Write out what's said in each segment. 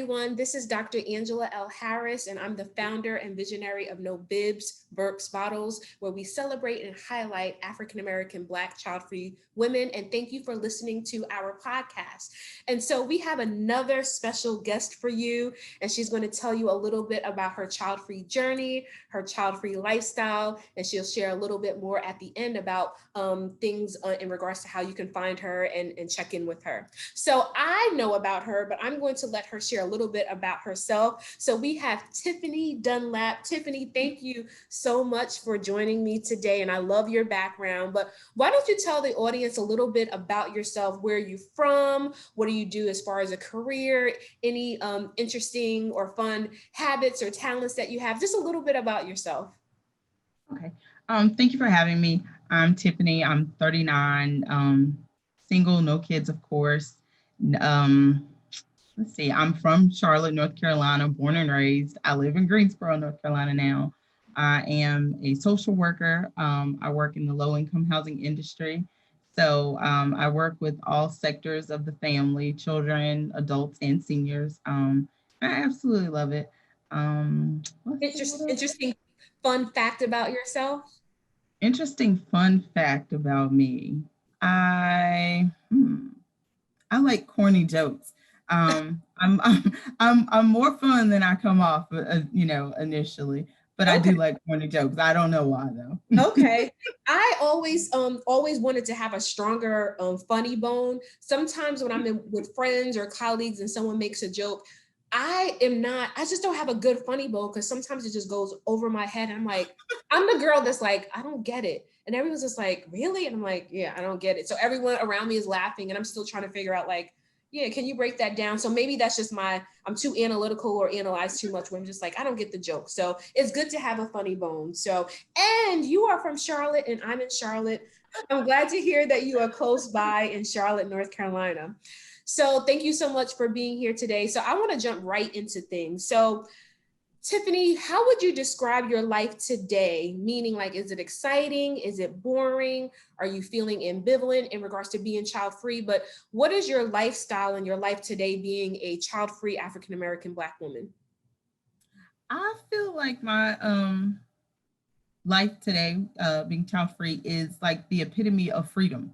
everyone. This is Dr. Angela L. Harris, and I'm the founder and visionary of No Bibs, Burps Bottles, where we celebrate and highlight African-American Black child-free women. And thank you for listening to our podcast. And so we have another special guest for you, and she's going to tell you a little bit about her child-free journey, her child-free lifestyle, and she'll share a little bit more at the end about things in regards to how you can find her and check in with her. So I know about her, but I'm going to let her share a little bit about herself. So we have Tiffany Dunlap. Tiffany, thank you so much for joining me today. And I love your background, but why don't you tell the audience a little bit about yourself? Where are you from? What do you do as far as a career? Any interesting or fun habits or talents that you have? Just a little bit about yourself. Okay. Thank you for having me. I'm Tiffany. I'm 39, single, no kids, of course. Let's see. I'm from Charlotte, North Carolina, born and raised. I live in Greensboro, North Carolina now. I am a social worker. I work in the low-income housing industry. So I work with all sectors of the family, children, adults, and seniors. I absolutely love it. Interesting fun fact about yourself. Interesting fun fact about me. I I like corny jokes. I'm more fun than I come off, initially. But I Okay. do like corny jokes. I don't know why though. Okay. I always wanted to have a stronger funny bone. Sometimes when I'm with friends or colleagues and someone makes a joke, I just don't have a good funny bone because sometimes it just goes over my head. And I'm like, I'm the girl that's like, I don't get it. And everyone's just like, really? And I'm like, yeah, I don't get it. So everyone around me is laughing and I'm still trying to figure out like, yeah, can you break that down? So maybe that's just I'm too analytical or analyze too much where I'm just like, I don't get the joke. So it's good to have a funny bone. So, and you are from Charlotte and I'm in Charlotte. I'm glad to hear that you are close by in Charlotte, North Carolina. So thank you so much for being here today. So I want to jump right into things. So Tiffany, how would you describe your life today? Meaning, like, is it exciting? Is it boring? Are you feeling ambivalent in regards to being child-free? But what is your lifestyle and your life today being a child-free African-American Black woman? I feel like my life today, being child free, is like the epitome of freedom.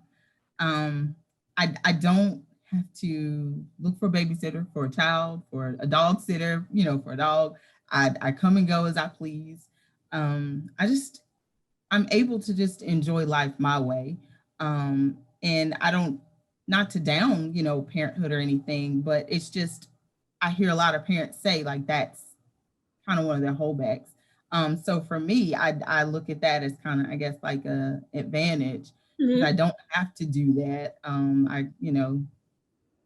I don't have to look for a babysitter for a child, for a dog sitter, for a dog. I come and go as I please. I'm able to just enjoy life my way. And I don't, not to down, parenthood or anything, but it's just, I hear a lot of parents say like that's kind of one of their holdbacks. So for me, I look at that as kind of, I guess, like a advantage because I don't have to do that. I,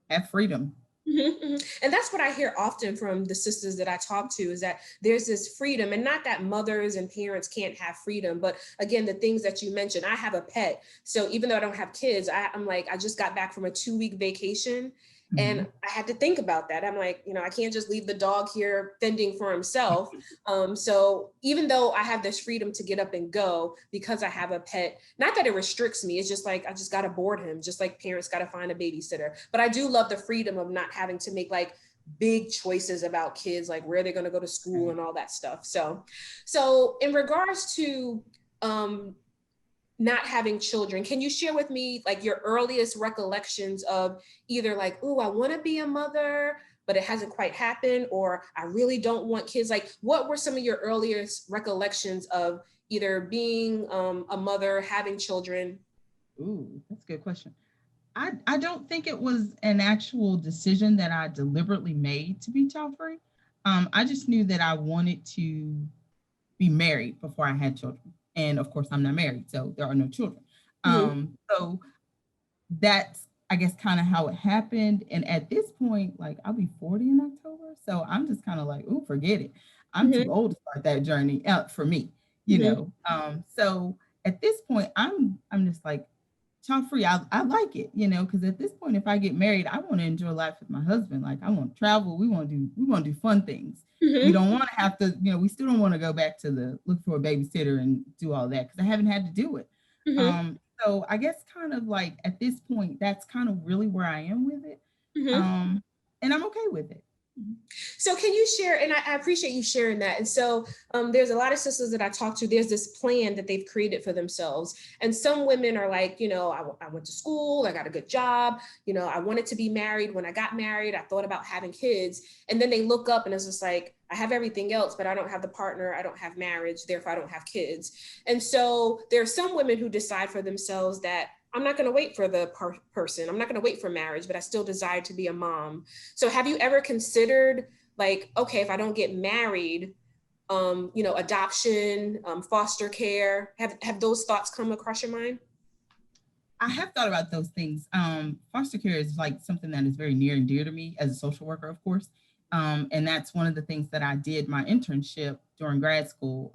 have freedom. And that's what I hear often from the sisters that I talk to is that there's this freedom, and not that mothers and parents can't have freedom, but again, the things that you mentioned. I have a pet, so even though I don't have kids, I'm like, I just got back from a 2-week vacation. And I had to think about that. I'm like, I can't just leave the dog here fending for himself. So even though I have this freedom to get up and go because I have a pet, not that it restricts me, it's just like, I just got to board him, just like parents got to find a babysitter. But I do love the freedom of not having to make like big choices about kids, like where they're going to go to school and all that stuff. So in regards to, not having children, can you share with me like your earliest recollections of either like, oh, I want to be a mother, but it hasn't quite happened, or I really don't want kids? Like, what were some of your earliest recollections of either being a mother, having children? Ooh, that's a good question. I don't think it was an actual decision that I deliberately made to be child free. I just knew that I wanted to be married before I had children. And of course, I'm not married, so there are no children. So that's, I guess, kind of how it happened. And at this point, like I'll be 40 in October. So I'm just kind of like, oh, forget it. I'm too old to start that journey out for me, So at this point, I'm just like, child free. I like it, because at this point, if I get married, I want to enjoy life with my husband. Like I want to travel. We want to do fun things. We don't want to have to, we still don't want to go back to the look for a babysitter and do all that because I haven't had to do it. So I guess kind of like at this point, that's kind of really where I am with it. And I'm okay with it. So can you share, and I appreciate you sharing that. And so there's a lot of sisters that I talk to, there's this plan that they've created for themselves. And some women are like, I went to school, I got a good job, I wanted to be married. When I got married, I thought about having kids. And then they look up and it's just like, I have everything else, but I don't have the partner, I don't have marriage, therefore I don't have kids. And so there are some women who decide for themselves that I'm not going to wait for the person. I'm not going to wait for marriage, but I still desire to be a mom. So have you ever considered, like, okay, if I don't get married, adoption, foster care, have those thoughts come across your mind? I have thought about those things. Foster care is like something that is very near and dear to me as a social worker, of course. And that's one of the things that I did my internship during grad school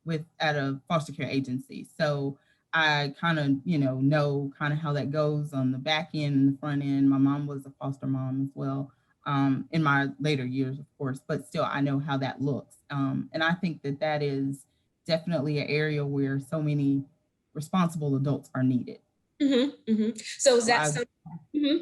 with at a foster care agency. So I kind of, know kind of how that goes on the back end and the front end. My mom was a foster mom as well in my later years, of course, but still I know how that looks. And I think that that is definitely an area where so many responsible adults are needed. So is So that I something? Mhm.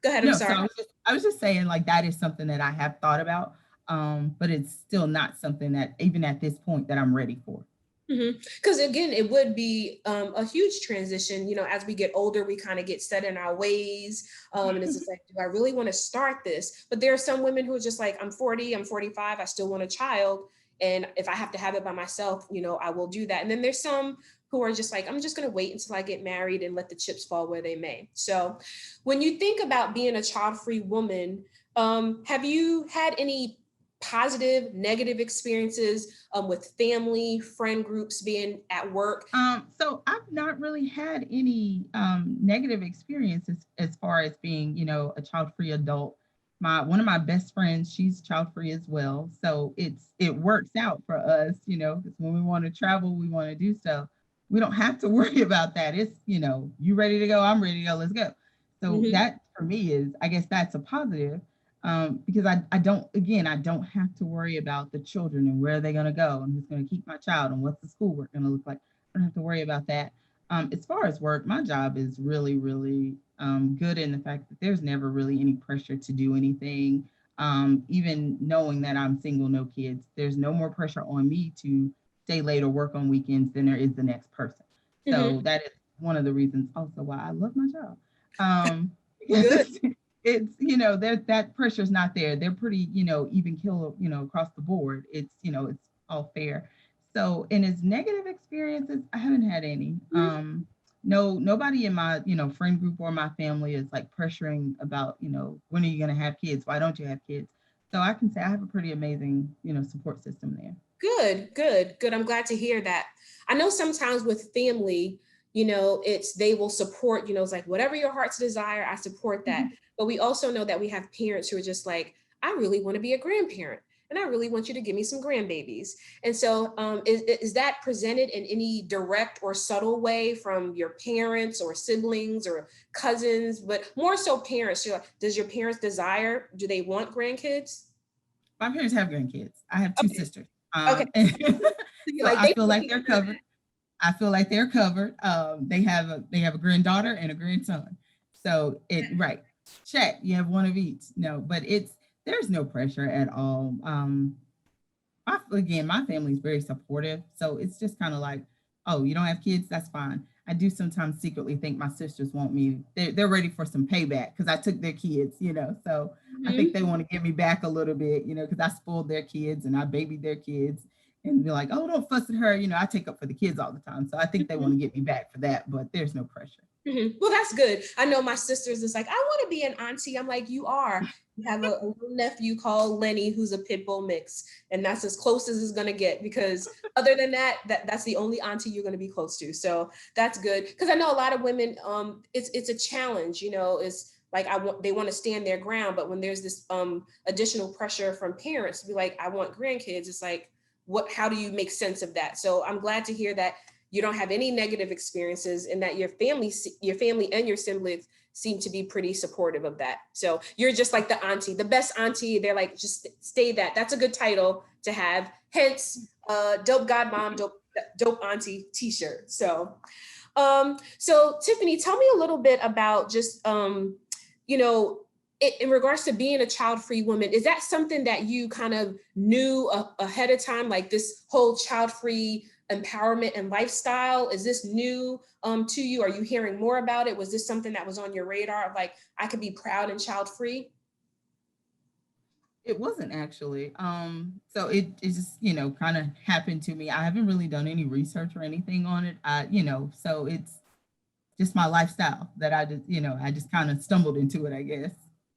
Go ahead, I'm no, so sorry. I was just saying like that is something that I have thought about, but it's still not something that even at this point that I'm ready for. Because again, it would be a huge transition. As we get older, we kind of get set in our ways. And it's just like, do I really want to start this? But there are some women who are just like, I'm 40, I'm 45, I still want a child. And if I have to have it by myself, I will do that. And then there's some who are just like, I'm just going to wait until I get married and let the chips fall where they may. So when you think about being a child-free woman, have you had any positive, negative experiences with family, friend groups, being at work? So I've not really had any negative experiences as far as being, a child-free adult. My one of my best friends, she's child-free as well. So it works out for us, because when we want to travel, we want to do so. We don't have to worry about that. It's, you ready to go, I'm ready to go, let's go. So that for me is, I guess that's a positive. Because I don't, again, I don't have to worry about the children and where they're going to go and who's going to keep my child and what's the schoolwork going to look like. I don't have to worry about that. As far as work, my job is really, really good in the fact that there's never really any pressure to do anything. Even knowing that I'm single, no kids, there's no more pressure on me to stay late or work on weekends than there is the next person. So that is one of the reasons also why I love my job. Good. It's that pressure's not there. They're pretty even kill across the board. It's all fair. So in its negative experiences, I haven't had any. No, nobody in my friend group or my family is like pressuring about when are you going to have kids, why don't you have kids. So I can say I have a pretty amazing support system there. Good. I'm glad to hear that. I know sometimes with family, it's they will support, it's like whatever your heart's desire, I support that. But we also know that we have parents who are just like, I really want to be a grandparent and I really want you to give me some grandbabies. And so is that presented in any direct or subtle way from your parents or siblings or cousins, but more so parents? Does your parents desire, do they want grandkids? My parents have grandkids. I have two Okay. sisters. Okay. So Like I they feel like they're covered. I feel like they're covered. They have a granddaughter and a grandson. So it right. Check. You have one of each. No, but there's no pressure at all. Again, my family is very supportive. So it's just kind of like, oh, you don't have kids? That's fine. I do sometimes secretly think my sisters want me, they're ready for some payback because I took their kids. So I think they want to give me back a little bit, because I spoiled their kids and I babied their kids and be like, oh, don't fuss at her. I take up for the kids all the time. So I think they want to get me back for that, but there's no pressure. Well, that's good. I know my sisters is like, I want to be an auntie. I'm like, you are. You have a little nephew called Lenny, who's a pit bull mix, and that's as close as it's gonna get. Because other than that, that's the only auntie you're gonna be close to. So that's good. Because I know a lot of women, it's a challenge. It's like they want to stand their ground, but when there's this additional pressure from parents to be like, I want grandkids, it's like, how do you make sense of that? So I'm glad to hear that you don't have any negative experiences and that your family and your siblings seem to be pretty supportive of that. So you're just like the auntie, the best auntie. They're like, just stay that. That's a good title to have. Hence, dope godmom, dope auntie t-shirt. So Tiffany, tell me a little bit about just, in regards to being a child-free woman, is that something that you kind of knew ahead of time, like this whole child-free empowerment and lifestyle? Is this new to you? Are you hearing more about it? Was this something that was on your radar of like, I could be proud and child-free? It wasn't actually. So it just, kind of happened to me. I haven't really done any research or anything on it. So it's just my lifestyle that I just kind of stumbled into it, I guess.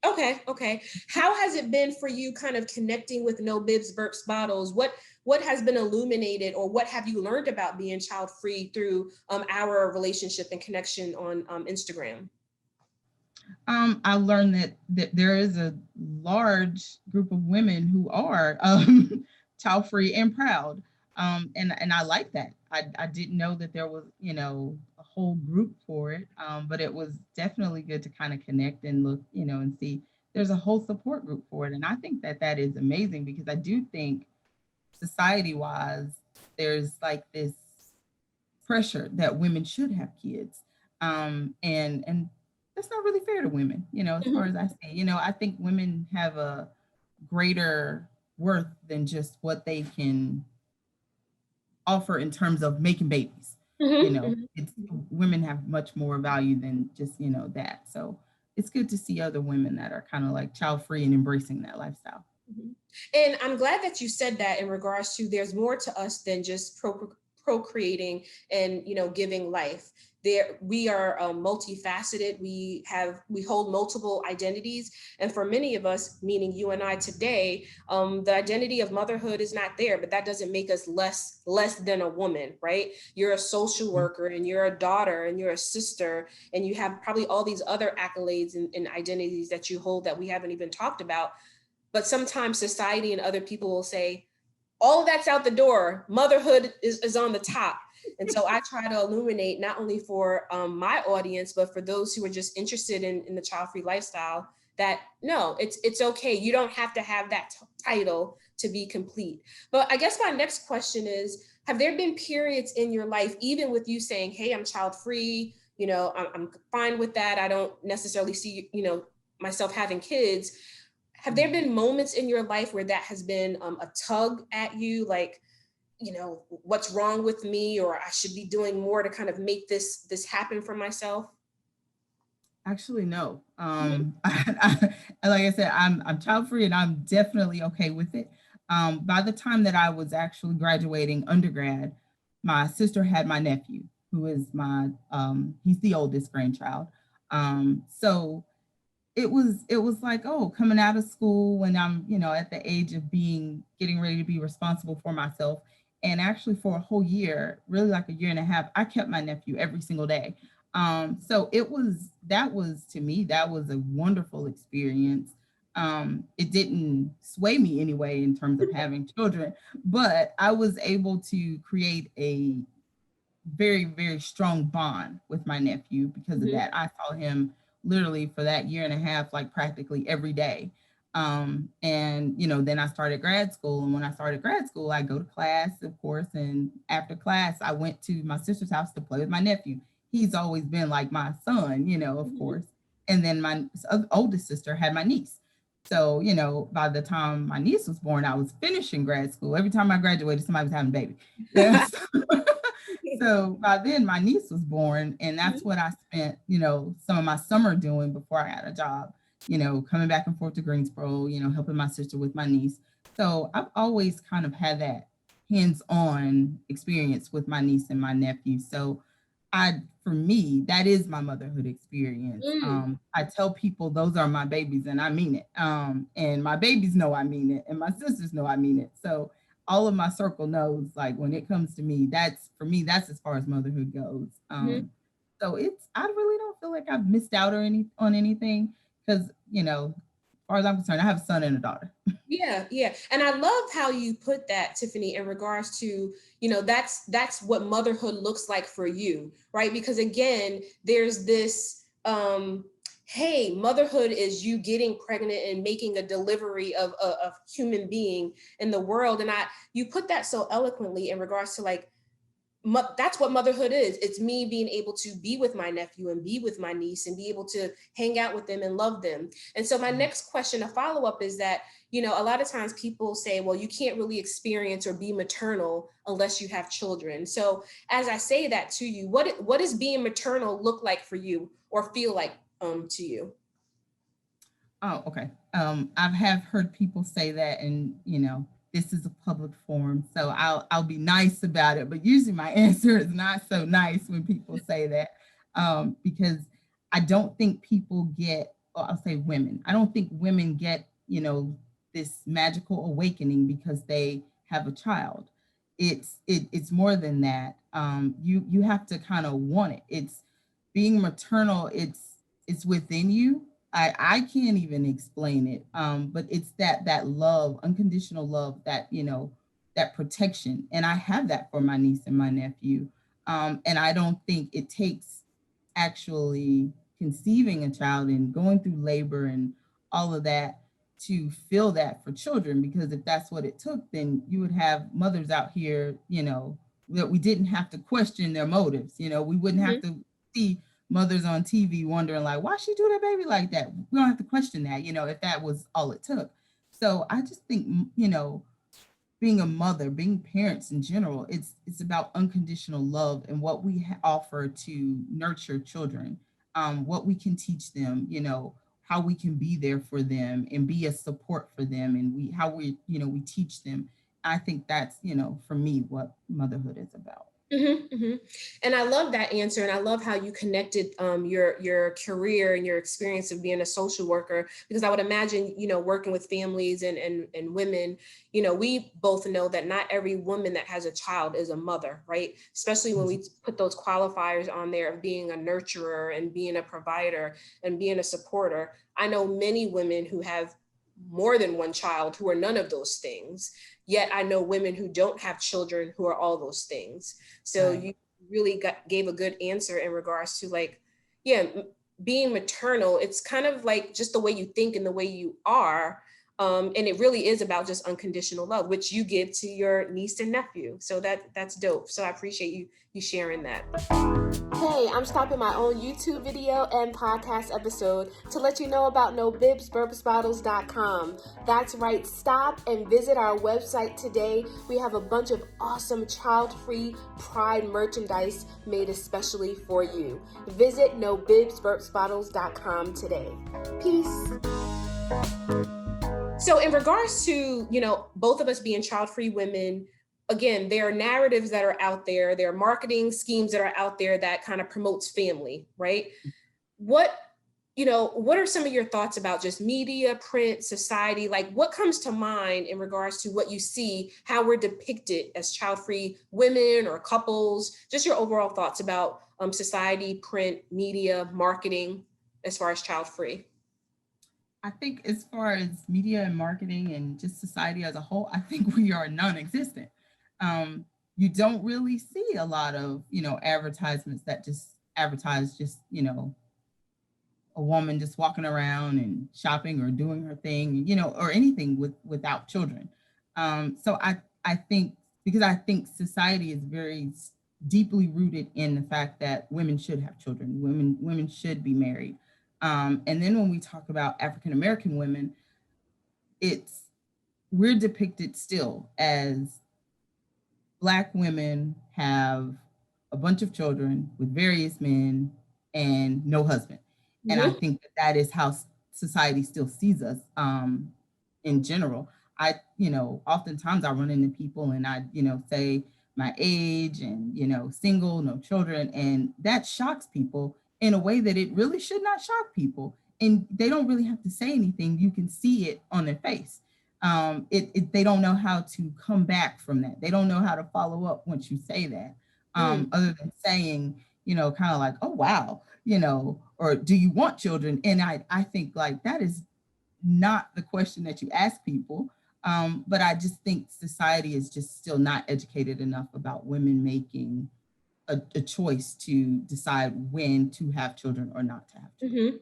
Okay, okay. How has it been for you kind of connecting with No Bibs Burps Bottles? What has been illuminated, or what have you learned about being child free through our relationship and connection on Instagram? I learned that there is a large group of women who are child free and proud, and I like that. I didn't know that there was a whole group for it, but it was definitely good to kind of connect and look and see there's a whole support group for it, and I think that that is amazing because I do think society wise there's like this pressure that women should have kids, and that's not really fair to women, as far as Mhm, I see. I think women have a greater worth than just what they can offer in terms of making babies. mhm, mhm, It's mhm, women have much more value than just that. So it's good to see other women that are kind of like child free and embracing that lifestyle. mhm. And I'm glad that you said that in regards to there's more to us than just procreating and giving life. There we are multifaceted. We hold multiple identities, and for many of us, meaning you and I today, the identity of motherhood is not there. But that doesn't make us less than a woman, right? You're a social worker, and you're a daughter, and you're a sister, and you have probably all these other accolades and identities that you hold that we haven't even talked about. But sometimes society and other people will say, all of that's out the door. Motherhood is on the top. And so I try to illuminate not only for my audience, but for those who are just interested in the child-free lifestyle, that no, it's okay. You don't have to have that title to be complete. But I guess my next question is, have there been periods in your life, even with you saying, hey, I'm child-free, I'm fine with that. I don't necessarily see, myself having kids. Have there been moments in your life where that has been a tug at you, like, what's wrong with me, or I should be doing more to kind of make this happen for myself? Actually, no. Mhm, Like I said, I'm child free and I'm definitely okay with it. By the time that I was actually graduating undergrad, my sister had my nephew, who is he's the oldest grandchild. So it was like, oh, coming out of school when I'm at the age of getting ready to be responsible for myself. And actually for a whole year, really like a year and a half, I kept my nephew every single day. So that was to me, that was a wonderful experience. It didn't sway me anyway in terms of having children, but I was able to create a very, very strong bond with my nephew because of mhm, that. I saw him literally for that year and a half, like practically every day. And then I started grad school. And when I started grad school, I go to class, of course. And after class, I went to my sister's house to play with my nephew. He's always been like my son, of mhm. course. And then my oldest sister had my niece. So, by the time my niece was born, I was finishing grad school. Every time I graduated, somebody was having a baby. Yeah. So by then my niece was born, and that's Mhm, what I spent, some of my summer doing before I got a job, coming back and forth to Greensboro, helping my sister with my niece. So I've always kind of had that hands-on experience with my niece and my nephew. So for me, that is my motherhood experience. mm, I tell people those are my babies and I mean it. And my babies know I mean it, and my sisters know I mean it. So all of my circle knows, like, when it comes to me, that's for me, that's as far as motherhood goes. mhm. So I really don't feel like I've missed out or on anything because, as far as I'm concerned, I have a son and a daughter. Yeah, yeah. And I love how you put that, Tiffany, in regards to, that's what motherhood looks like for you, right? Because again, there's this hey, motherhood is you getting pregnant and making a delivery of a human being in the world. And you put that so eloquently in regards to like that's what motherhood is. It's me being able to be with my nephew and be with my niece and be able to hang out with them and love them. And so my next question, a follow-up, is that, you know, a lot of times people say, well, you can't really experience or be maternal unless you have children. So as I say that to you, what does being maternal look like for you or feel like to you? Oh, okay. I have heard people say that, and this is a public forum, so I'll be nice about it. But usually my answer is not so nice when people say that, because I don't think people get, or I'll say women. I don't think women get this magical awakening because they have a child. It's more than that. You have to kind of want it. It's being maternal. It's within you. I can't even explain it. But it's that love, unconditional love, that protection. And I have that for my niece and my nephew. And I don't think it takes actually conceiving a child and going through labor and all of that to feel that for children, because if that's what it took, then you would have mothers out here, that we didn't have to question their motives. We wouldn't have to see mothers on TV wondering like, why she do that baby like that? We don't have to question that, if that was all it took. So I just think, being a mother, being parents in general, it's about unconditional love and what we offer to nurture children, what we can teach them, how we can be there for them and be a support for them, and we teach them. I think that's, for me, what motherhood is about. And I love that answer, and I love how you connected your career and your experience of being a social worker, because I would imagine, working with families and women, we both know that not every woman that has a child is a mother, right? Especially when we put those qualifiers on there of being a nurturer and being a provider and being a supporter. I know many women who have more than one child who are none of those things. Yet I know women who don't have children who are all those things. So Right. you really gave a good answer in regards to like, yeah, being maternal. It's kind of like just the way you think and the way you are. And it really is about just unconditional love, which you give to your niece and nephew. So that's dope. So I appreciate you sharing that. Hey, I'm stopping my own YouTube video and podcast episode to let you know about NoBibsBurpsBottles.com. That's right, stop and visit our website today. We have a bunch of awesome child-free Pride merchandise made especially for you. Visit NoBibsBurpsBottles.com today. Peace. So in regards to, both of us being child-free women, again, there are narratives that are out there, there are marketing schemes that are out there that kind of promotes family, right? What are some of your thoughts about just media, print, society? Like, what comes to mind in regards to what you see, how we're depicted as child-free women or couples? Just your overall thoughts about society, print, media, marketing, as far as child-free. I think as far as media and marketing and just society as a whole, I think we are non-existent. You don't really see a lot of, advertisements that just advertise just, a woman just walking around and shopping or doing her thing, or anything without children. So I think, because I think society is very deeply rooted in the fact that women should have children, women should be married. And then when we talk about African American women, we're depicted still as Black women have a bunch of children with various men and no husband. And I think that is how society still sees us, in general. Oftentimes I run into people and I, say my age and, single, no children. And that shocks people in a way that it really should not shock people. And they don't really have to say anything. You can see it on their face. They don't know how to come back from that. They don't know how to follow up once you say that, other than saying, kind of like, oh, wow, or do you want children? And I think like that is not the question that you ask people. But I just think society is just still not educated enough about women making a choice to decide when to have children or not to have children.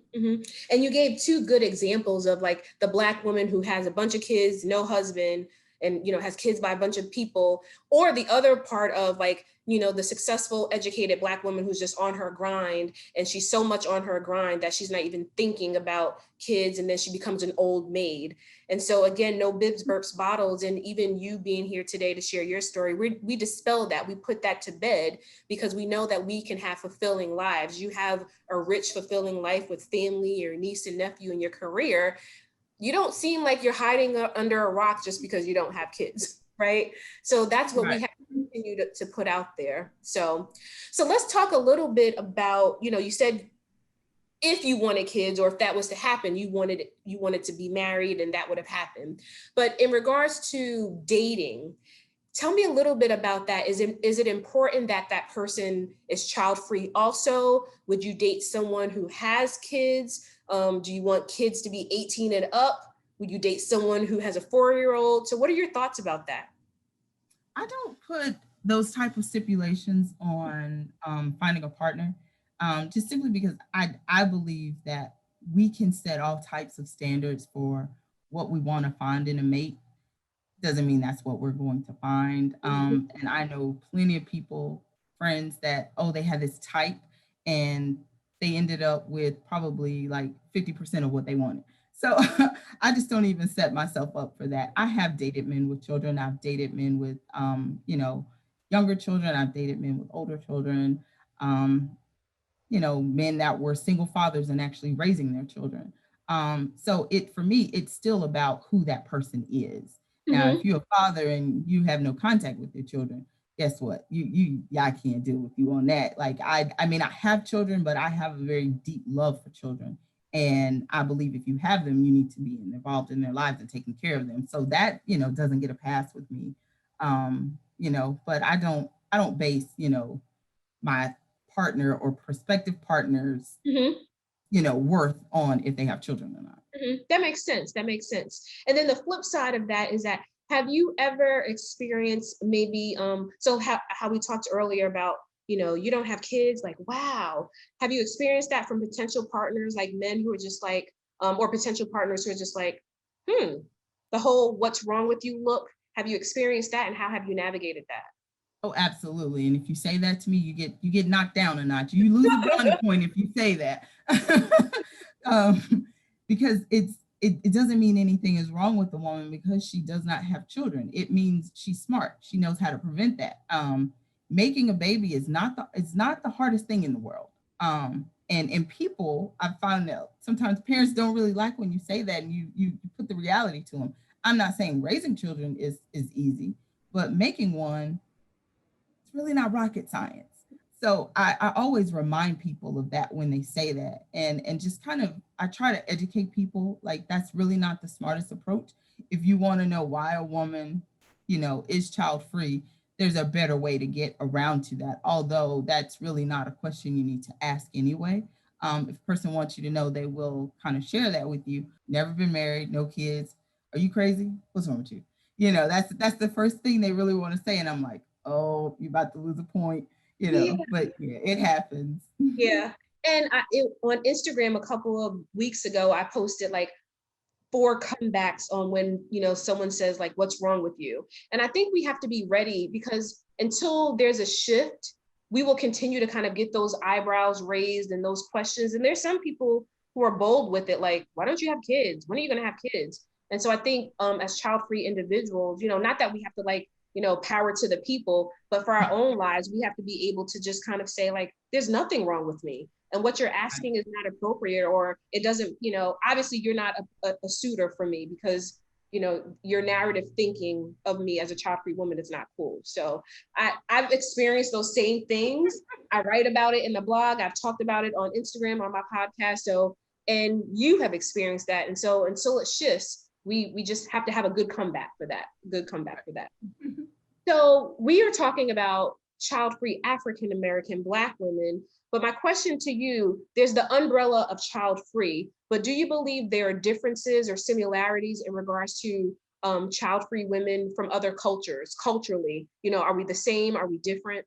And you gave two good examples of like the Black woman who has a bunch of kids, no husband, and, has kids by a bunch of people, or the other part of like, the successful, educated Black woman who's just on her grind, and she's so much on her grind that she's not even thinking about kids, and then she becomes an old maid. And so again, no bibs, burps, bottles, and even you being here today to share your story, we dispel that, we put that to bed, because we know that we can have fulfilling lives. You have a rich, fulfilling life with family, your niece and nephew, and your career. You don't seem like you're hiding under a rock just because you don't have kids, right? So that's what we have to continue to put out there. So let's talk a little bit about, you said if you wanted kids, or if that was to happen, you wanted to be married and that would have happened. But in regards to dating, tell me a little bit about that. Is it important that that person is child free also? Would you date someone who has kids? Do you want kids to be 18 and up? Would you date someone who has a 4-year-old? So what are your thoughts about that? I don't put those type of stipulations on finding a partner, just simply because I believe that we can set all types of standards for what we want to find in a mate. Doesn't mean that's what we're going to find. And I know plenty of people, friends that, oh, they had this type and they ended up with probably like 50% of what they wanted. So I just don't even set myself up for that. I have dated men with children. I've dated men with, younger children. I've dated men with older children. Um, men that were single fathers and actually raising their children. So for me, it's still about who that person is. Now, if you're a father and you have no contact with your children, guess what? I can't deal with you on that. Like, I mean, I have children, but I have a very deep love for children. And I believe if you have them, you need to be involved in their lives and taking care of them. So that, doesn't get a pass with me. But I don't base, my partner or prospective partners, worth on if they have children or not. That makes sense. That makes sense. And then the flip side of that is that, have you ever experienced maybe, so how we talked earlier about, you don't have kids, like, wow. Have you experienced that from potential partners, like men who are just like, or potential partners who are just like, the whole what's wrong with you look? Have you experienced that, and how have you navigated that? Oh, absolutely. And if you say that to me, you get knocked down a notch. You lose a brownie point if you say that. Because it doesn't mean anything is wrong with the woman because she does not have children. It means she's smart. She knows how to prevent that. Making a baby is not the hardest thing in the world. And people, I found that sometimes parents don't really like when you say that and you put the reality to them. I'm not saying raising children is easy, but making one, it's really not rocket science. So I always remind people of that when they say that, and just kind of, I try to educate people, like, that's really not the smartest approach. If you want to know why a woman, is child free, there's a better way to get around to that. Although that's really not a question you need to ask anyway. If a person wants you to know, they will kind of share that with you. Never been married, no kids. Are you crazy? What's wrong with you? That's the first thing they really want to say. And I'm like, oh, you about to lose a point, Yeah. but yeah, it happens. Yeah. And on Instagram a couple of weeks ago, I posted like 4 comebacks on when, someone says like, what's wrong with you? And I think we have to be ready, because until there's a shift, we will continue to kind of get those eyebrows raised and those questions. And there's some people who are bold with it, like, why don't you have kids? When are you going to have kids? And so I think as child-free individuals, not that we have to like, power to the people, but for our own lives, we have to be able to just kind of say like, there's nothing wrong with me. And what you're asking is not appropriate, or it doesn't, obviously you're not a suitor for me, because, your narrative thinking of me as a child-free woman is not cool. So I've experienced those same things. I write about it in the blog. I've talked about it on Instagram, on my podcast. So, and you have experienced that. And so until it shifts, we just have to have a good comeback for that. So we are talking about child-free African-American Black women, but my question to you, there's the umbrella of child-free, but do you believe there are differences or similarities in regards to child-free women from other cultures, culturally? Are we the same? Are we different?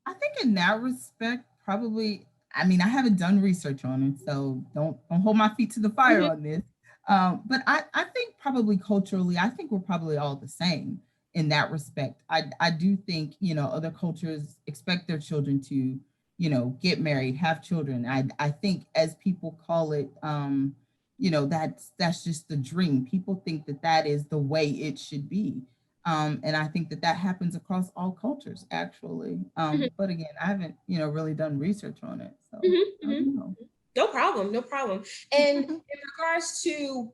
I think in that respect, probably. I mean, I haven't done research on it, so don't hold my feet to the fire on this. But I think probably culturally, I think we're probably all the same in that respect. I do think, other cultures expect their children to, get married, have children. I think as people call it, that's just the dream. People think that that is the way it should be. And I think that that happens across all cultures, actually. Mhm, But again, I haven't, really done research on it. So mhm, I mhm. don't know. No problem, no problem. And in regards to,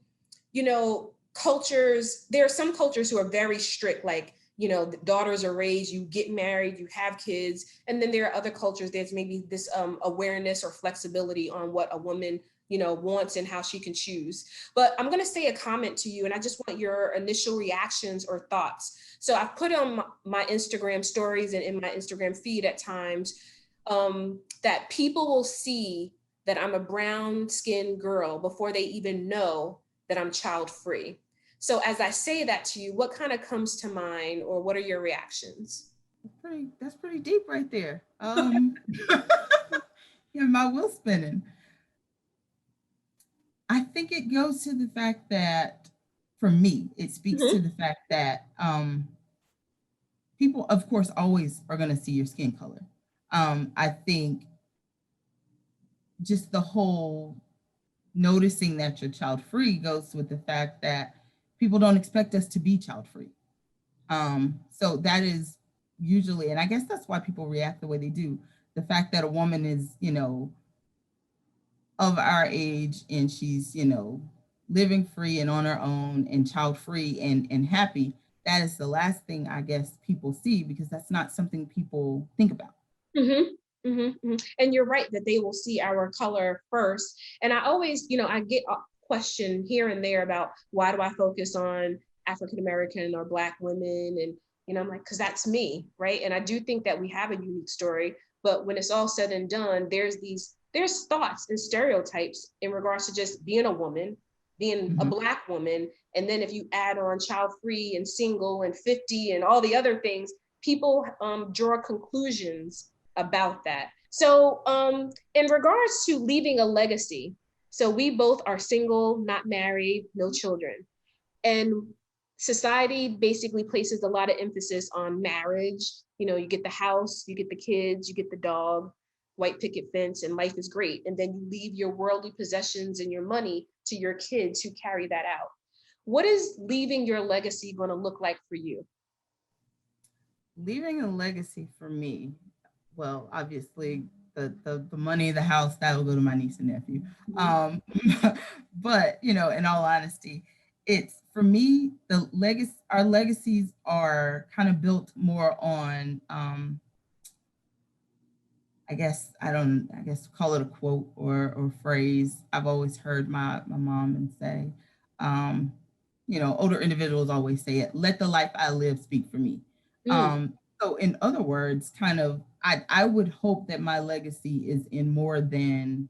cultures, there are some cultures who are very strict, like, the daughters are raised, you get married, you have kids. And then there are other cultures, there's maybe this awareness or flexibility on what a woman, wants and how she can choose. But I'm going to say a comment to you, and I just want your initial reactions or thoughts. So I've put on my Instagram stories and in my Instagram feed at times, that people will see that I'm a brown skinned girl before they even know that I'm child free. So as I say that to you, what kind of comes to mind, or what are your reactions? That's pretty deep right there. Yeah, my wheel spinning. I think it goes to the fact that for me, it speaks to Mhm, the fact that people, of course, always are going to see your skin color. I think just the whole noticing that you're child free goes with the fact that people don't expect us to be child free. So that is usually, and I guess that's why people react the way they do. The fact that a woman is, of our age and she's, living free and on her own and child free and happy, that is the last thing I guess people see because that's not something people think about. mhm, mhm, mhm. And you're right that they will see our color first. And I always, I get a question here and there about, why do I focus on African American or Black women? And, I'm like, because that's me, right? And I do think that we have a unique story. But when it's all said and done, there's thoughts and stereotypes in regards to just being a woman, being a Mhm. Black woman. And then if you add on child free and single and 50 and all the other things, people draw conclusions about that. So, in regards to leaving a legacy, so we both are single, not married, no children. And society basically places a lot of emphasis on marriage. You get the house, you get the kids, you get the dog, white picket fence, and life is great. And then you leave your worldly possessions and your money to your kids who carry that out. What is leaving your legacy going to look like for you? Leaving a legacy for me, well, obviously the money, the house, that will go to my niece and nephew. Mhm. Um, but in all honesty, it's for me the legacy. Our legacies are kind of built more on I guess I don't I guess call it a quote or phrase. I've always heard my mom and say, um, older individuals always say it, let the life I live speak for me. Mm, So in other words, kind of I would hope that my legacy is in more than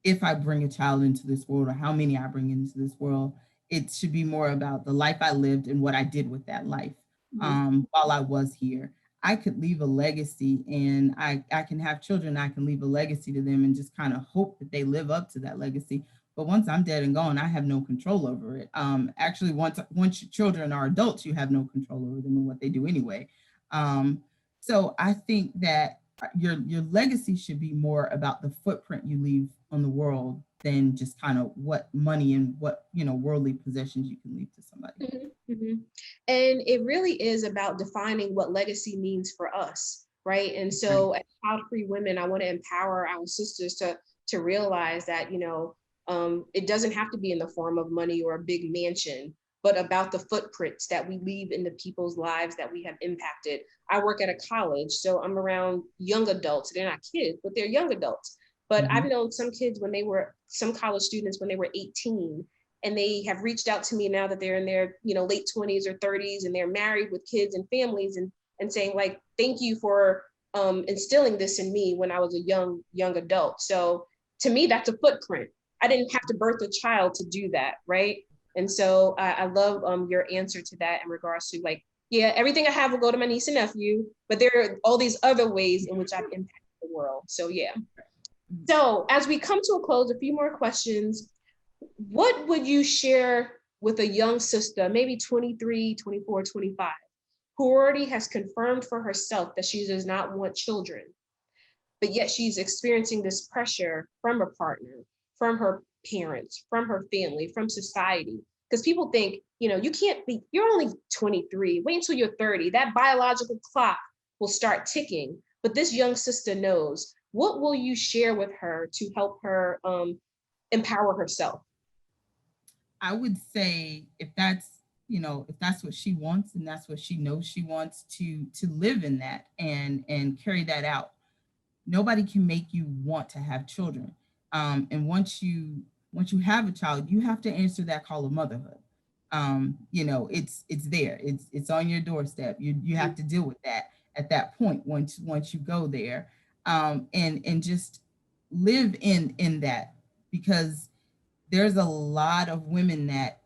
if I bring a child into this world or how many I bring into this world. It should be more about the life I lived and what I did with that life mhm, while I was here. I could leave a legacy and I can have children, I can leave a legacy to them and just kind of hope that they live up to that legacy. But once I'm dead and gone, I have no control over it. Actually, once your children are adults, you have no control over them and what they do anyway. Um, so I think that your legacy should be more about the footprint you leave on the world than just kind of what money and what worldly possessions you can leave to somebody. mhm, mhm. And it really is about defining what legacy means for us, right? And Right. so, as child-free women, I want to empower our sisters to realize that it doesn't have to be in the form of money or a big mansion, but about the footprints that we leave in the people's lives that we have impacted. I work at a college, so I'm around young adults. They're not kids, but they're young adults. But I've Hmm. known some college students when they were 18, and they have reached out to me now that they're in their late 20s or 30s, and they're married with kids and families, and saying, like, thank you for instilling this in me when I was a young adult. So to me, that's a footprint. I didn't have to birth a child to do that, right? And so I love your answer to that in regards to, like, yeah, everything I have will go to my niece and nephew, but there are all these other ways in which I've impacted the world. So yeah. So as we come to a close, a few more questions. What would you share with a young sister, maybe 23, 24, 25, who already has confirmed for herself that she does not want children, but yet she's experiencing this pressure from her partner, from her parents, from her family, from society? Because people think, you can't be, you're only 23, wait until you're 30. That biological clock will start ticking. But this young sister knows. What will you share with her to help her empower herself? I would say if that's, if that's what she wants and that's what she knows she wants, to live in that and carry that out. Nobody can make you want to have children. And once you have a child, you have to answer that call of motherhood. It's there. It's on your doorstep. You have to deal with that at that point once you go there. And just live in that, because there's a lot of women that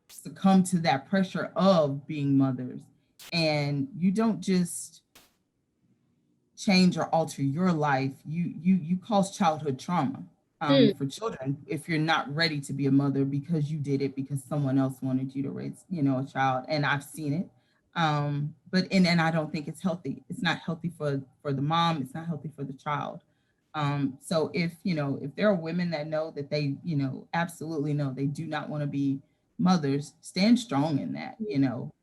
succumb to that pressure of being mothers, and you don't just change or alter your life, you cause childhood trauma Mm, for children if you're not ready to be a mother because you did it because someone else wanted you to raise, a child. And I've seen it. But and I don't think it's healthy. It's not healthy for the mom. It's not healthy for the child. So if there are women that know that they, absolutely know they do not want to be mothers, stand strong in that,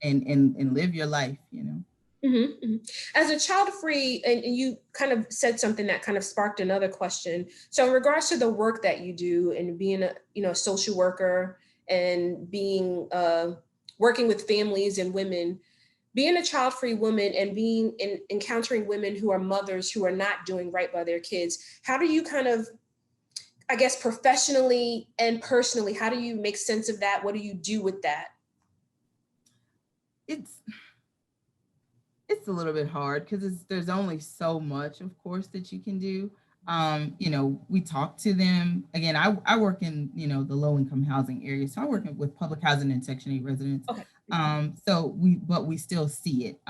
and live your life. mhm, mhm. As a child free, and you kind of said something that kind of sparked another question. So, in regards to the work that you do and being a social worker and being working with families and women, being a child free woman and encountering women who are mothers who are not doing right by their kids, how do you kind of, I guess, professionally and personally, how do you make sense of that? What do you do with that? It's it's a little bit hard because there's only so much, of course, that you can do. We talk to them. Again, I work in, the low income housing area. So I work with public housing and Section 8 residents. Okay. But we still see it,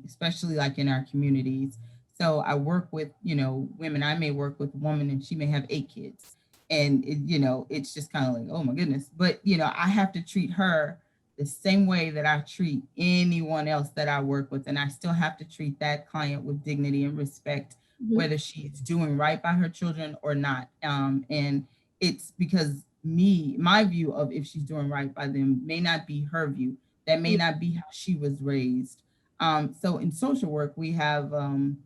especially like in our communities. So I work with, women. I may work with a woman and she may have 8 kids. And it's just kind of like, oh my goodness. But I have to treat her the same way that I treat anyone else that I work with. And I still have to treat that client with dignity and respect, Mhm. whether she's doing right by her children or not. And it's because my view of if she's doing right by them may not be her view. That may not be how she was raised. So in social work, we have kind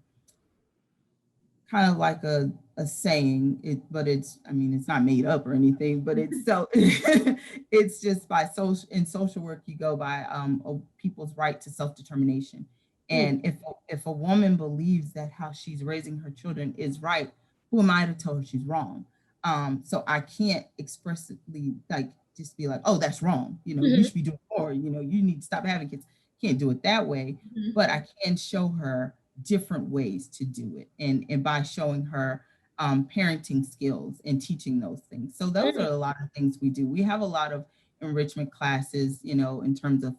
of like a saying it, but it's not made up or anything, but it's so it's just by social work you go by people's right to self-determination. Mm, And if a woman believes that how she's raising her children is right, who am I to tell her she's wrong? So I can't expressly like just be like, oh, that's wrong, you mhm, should be doing more, you need to stop having kids. Can't do it that way, mhm, but I can show her different ways to do it, and by showing her parenting skills and teaching those things. So those are mhm, a lot of things we do. We have a lot of enrichment classes, in terms of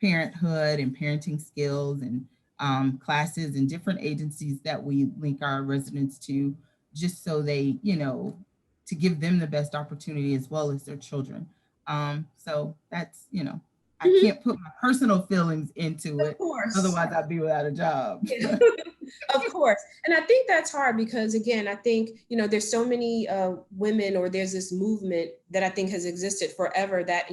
parenthood and parenting skills, and classes and different agencies that we link our residents to, just so they, to give them the best opportunity as well as their children. So that's, I mhm. can't put my personal feelings into Of it. course. Otherwise, I'd be without a job. Yeah. Of course. And I think that's hard because, again, I think, there's so many women, or there's this movement that I think has existed forever that,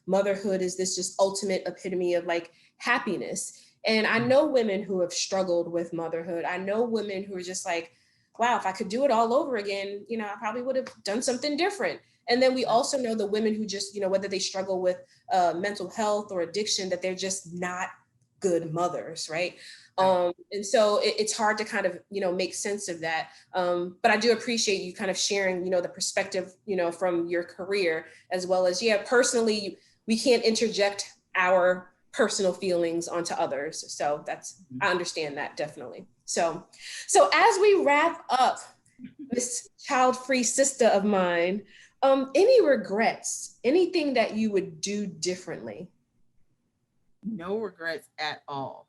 motherhood is this just ultimate epitome of like happiness. And I know women who have struggled with motherhood. I know women who are just like, wow, if I could do it all over again, I probably would have done something different. And then we also know the women who just, whether they struggle with mental health or addiction, that they're just not good mothers, right? Right. And so it's hard to kind of, make sense of that. But I do appreciate you kind of sharing, the perspective, from your career, as well as, yeah, personally, we can't interject our personal feelings onto others. So I understand that definitely. So as we wrap up, this child-free sister of mine, any regrets, anything that you would do differently? No regrets at all.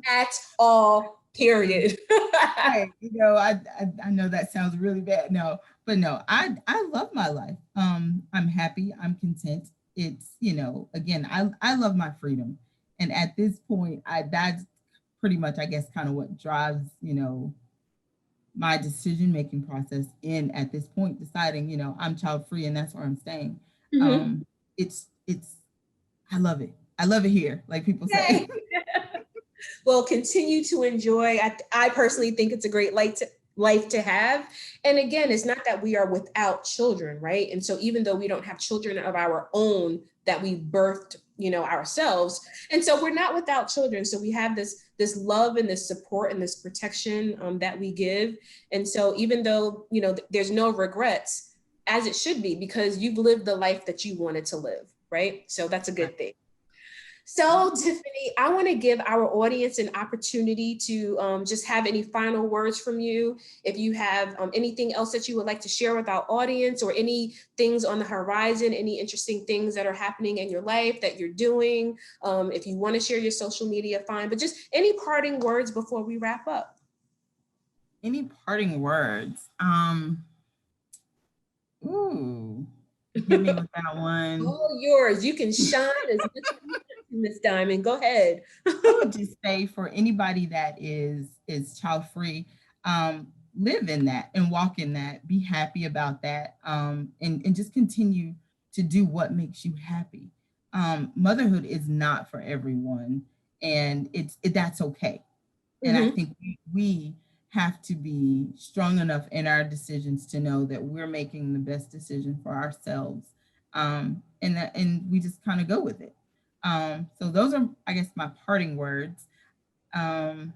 At all, Period. Right. I know that sounds really bad. No, but no, I love my life. I'm happy. I'm content. It's, again, I love my freedom. And at this point, that's pretty much, I guess, kind of what drives, my decision making process in at this point, deciding, I'm child free and that's where I'm staying. Mhm. It's I love it. I love it here, like people say. Yay. Well, continue to enjoy. I personally think it's a great life to have. And again, it's not that we are without children, right? And so even though we don't have children of our own that we birthed, ourselves, and so we're not without children. So we have this love and this support and this protection that we give. And so even though there's no regrets, as it should be, because you've lived the life that you wanted to live, right? So that's a good thing. So, Tiffany, I want to give our audience an opportunity to just have any final words from you. If you have anything else that you would like to share with our audience, or any things on the horizon, any interesting things that are happening in your life that you're doing. If you want to share your social media, fine, but just any parting words before we wrap up. Any parting words? Ooh, hit me with that one. All yours. You can shine as much as you want, Miss Diamond. Go ahead. I would just say, for anybody that is child free, live in that and walk in that. Be happy about that, and just continue to do what makes you happy. Motherhood is not for everyone, and that's okay. And I Mhm. think we have to be strong enough in our decisions to know that we're making the best decision for ourselves, and we just kind of go with it. So those are, I guess, my parting words. If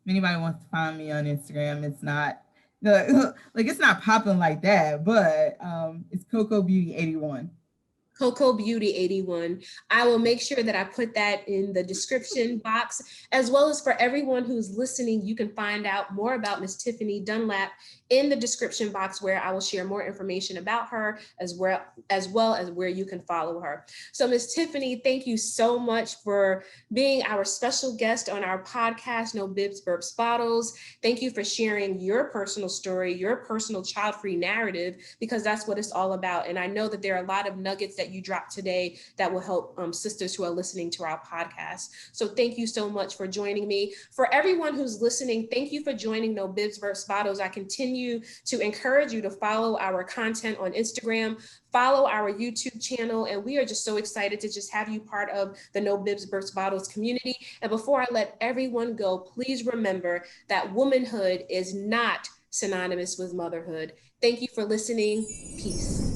anybody wants to find me on Instagram, it's not it's not popping like that, but it's Coco Beauty 81. 𝐂𝐭𝐲 Beauty 81. I will make sure that I put that in the description box, as well as for everyone who's listening. You can find out more about Miss Tiffany Dunlap in the description box, where I will share more information about her, as well as where you can follow her. So, Miss Tiffany, thank you so much for being our special guest on our podcast, No Bibs, Burps, Bottles. Thank you for sharing your personal story, your personal child-free narrative, because that's what it's all about. And I know that there are a lot of nuggets that you dropped today that will help sisters who are listening to our podcast. So thank you so much for joining me. For everyone who's listening, thank you for joining No Bibs Burps Bottles. I continue to encourage you to follow our content on Instagram, follow our YouTube channel, and we are just so excited to just have you part of the No Bibs Burps Bottles community. And before I let everyone go, please remember that womanhood is not synonymous with motherhood. Thank you for listening. Peace.